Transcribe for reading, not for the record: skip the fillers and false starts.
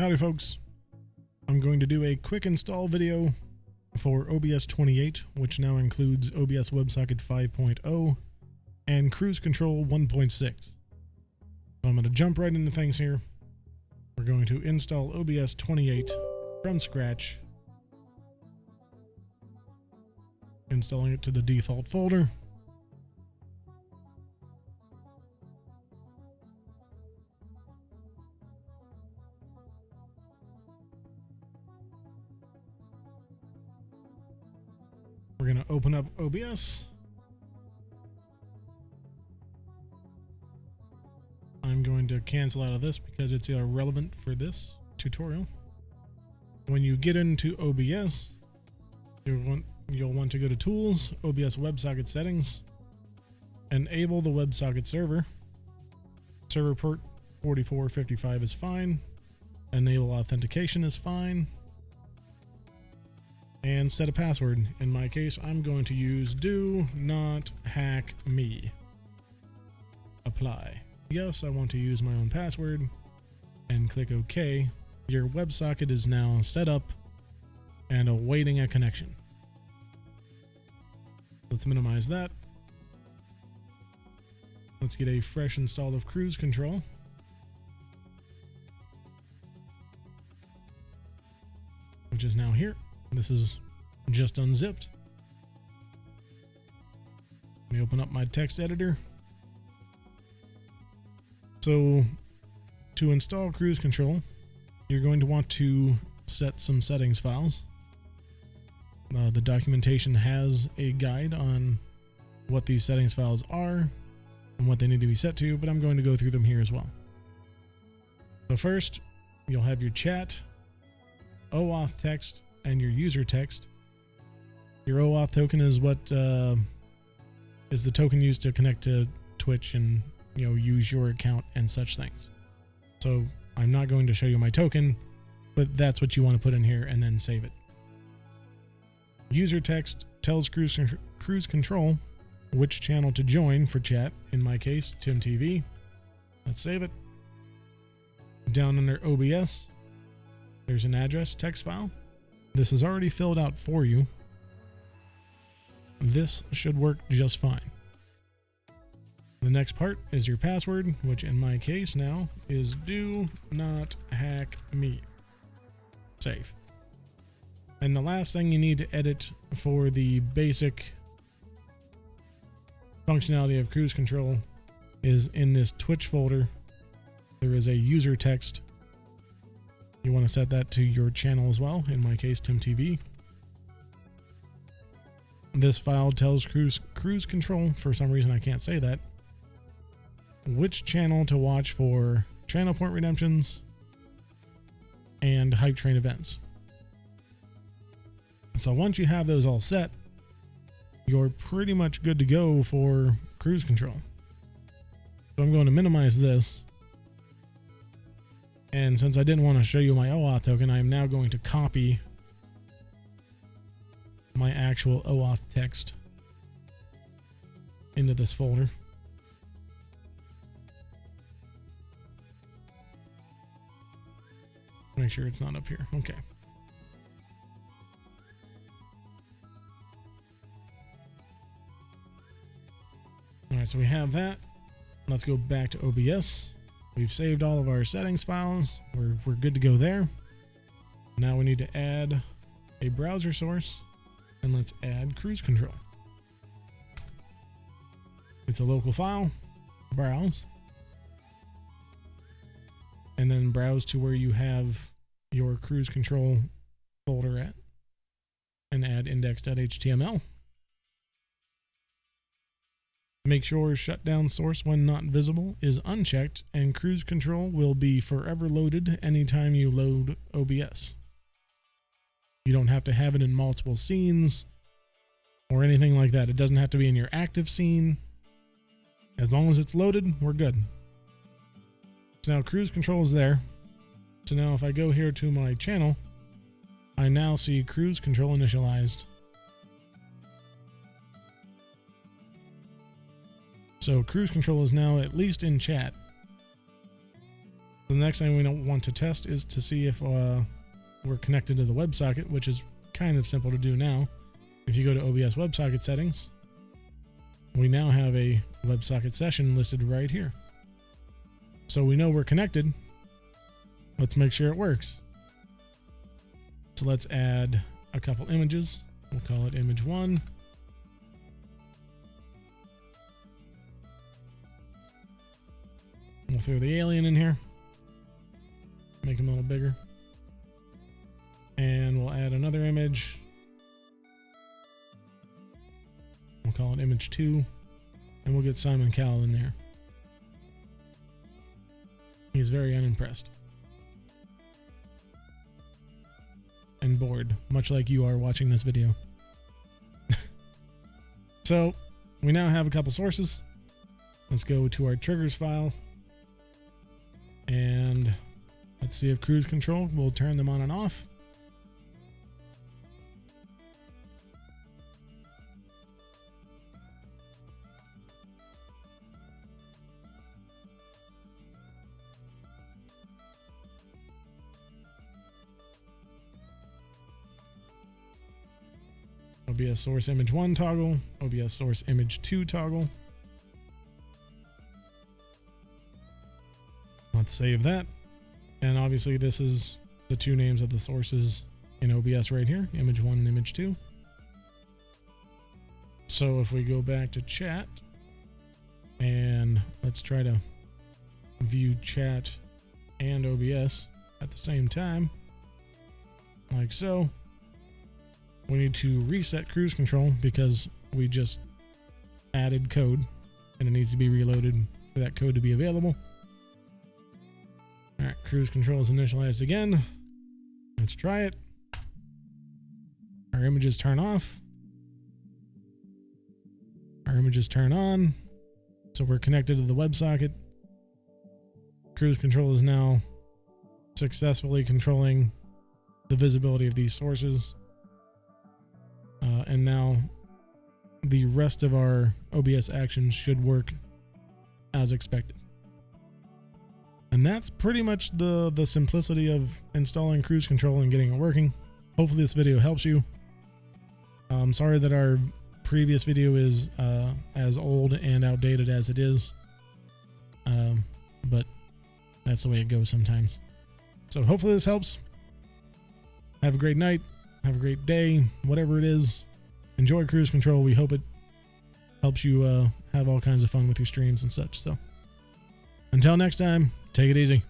Howdy folks, I'm going to do a quick install video for OBS 28, which now includes OBS Websocket 5.0 and Kruiz Control 1.6. So I'm going to jump right into things here. We're going to install OBS 28 from scratch, installing it to the default folder. We're going to open up OBS. I'm going to cancel out of this because it's irrelevant for this tutorial. When you get into OBS, you'll want to go to Tools, OBS WebSocket Settings, enable the WebSocket server. Server port 4455 is fine. Enable authentication is fine. And set a password. In my case, I'm going to use do not hack me. Apply. Yes, I want to use my own password, and click OK. Your WebSocket is now set up and awaiting a connection. Let's minimize that. Let's get a fresh install of Kruiz Control. Which is now here. This is just unzipped. Let me open up my text editor. So to install Kruiz Control, you're going to want to set some settings files. The documentation has a guide on what these settings files are and what they need to be set to, but I'm going to go through them here as well. So first, you'll have your chat, OAuth text, and your user text. Your OAuth token is what is the token used to connect to Twitch and use your account and such things. So I'm not going to show you my token, but that's what you want to put in here and then save it. User text tells Kruiz Control which channel to join for chat. In my case, Tim TV. Let's save it. Down under OBS, there's an address text file. This is already filled out for you. This should work just fine. The next part is your password, which in my case now is do not hack me. Save. And the last thing you need to edit for the basic functionality of Kruiz Control is in this Twitch folder. There is a user text. You want to set that to your channel as well. In my case, Tim TV. This file tells Kruiz Control, for some reason I can't say that, which channel to watch for channel point redemptions and hype train events. So once you have those all set, you're pretty much good to go for Kruiz Control. So I'm going to minimize this. And since I didn't want to show you my OAuth token, I am now going to copy my actual OAuth text into this folder. Make sure it's not up here. Okay. All right, so we have that. Let's go back to OBS. We've saved all of our settings files. We're good to go there. Now we need to add a browser source, and let's add Kruiz Control. It's a local file. Browse. And then browse to where you have your Kruiz Control folder at, and add index.html. Make sure shutdown source when not visible is unchecked, and Kruiz Control will be forever loaded anytime you load OBS. You don't have to have it in multiple scenes or anything like that. It doesn't have to be in your active scene. As long as it's loaded, we're good. So now Kruiz Control is there. So now if I go here to my channel, I now see Kruiz Control initialized. So Kruiz Control is now at least in chat. So So the next thing we don't want to test is to see if we're connected to the WebSocket, which is kind of simple to do now. If you go to OBS WebSocket settings, we now have a WebSocket session listed right here. So we know we're connected. Let's make sure it works. So let's add a couple images. We'll call it image 1. We'll throw the alien in here. Make him a little bigger. And we'll add another image. We'll call it image 2. And we'll get Simon Cowell in there. He's very unimpressed. And bored, much like you are watching this video. So, we now have a couple sources. Let's go to our triggers file. And let's see if Kruiz Control will turn them on and off. OBS Source Image 1 toggle, OBS Source Image 2 toggle. Let's save that. And obviously this is the two names of the sources in OBS right here, Image 1 and Image 2. So if we go back to chat, and let's try to view chat and OBS at the same time, like so. We need to reset Kruiz Control because we just added code and it needs to be reloaded for that code to be available. All right, Kruiz Control is initialized again. Let's try it. Our images turn off. Our images turn on. So we're connected to the WebSocket. Kruiz Control is now successfully controlling the visibility of these sources. And now the rest of our OBS actions should work as expected. And that's pretty much the simplicity of installing Kruiz Control and getting it working. Hopefully this video helps you. I'm sorry that our previous video is as old and outdated as it is. But that's the way it goes sometimes. So hopefully this helps. Have a great night. Have a great day. Whatever it is. Enjoy Kruiz Control. We hope it helps you have all kinds of fun with your streams and such. So until next time, take it easy.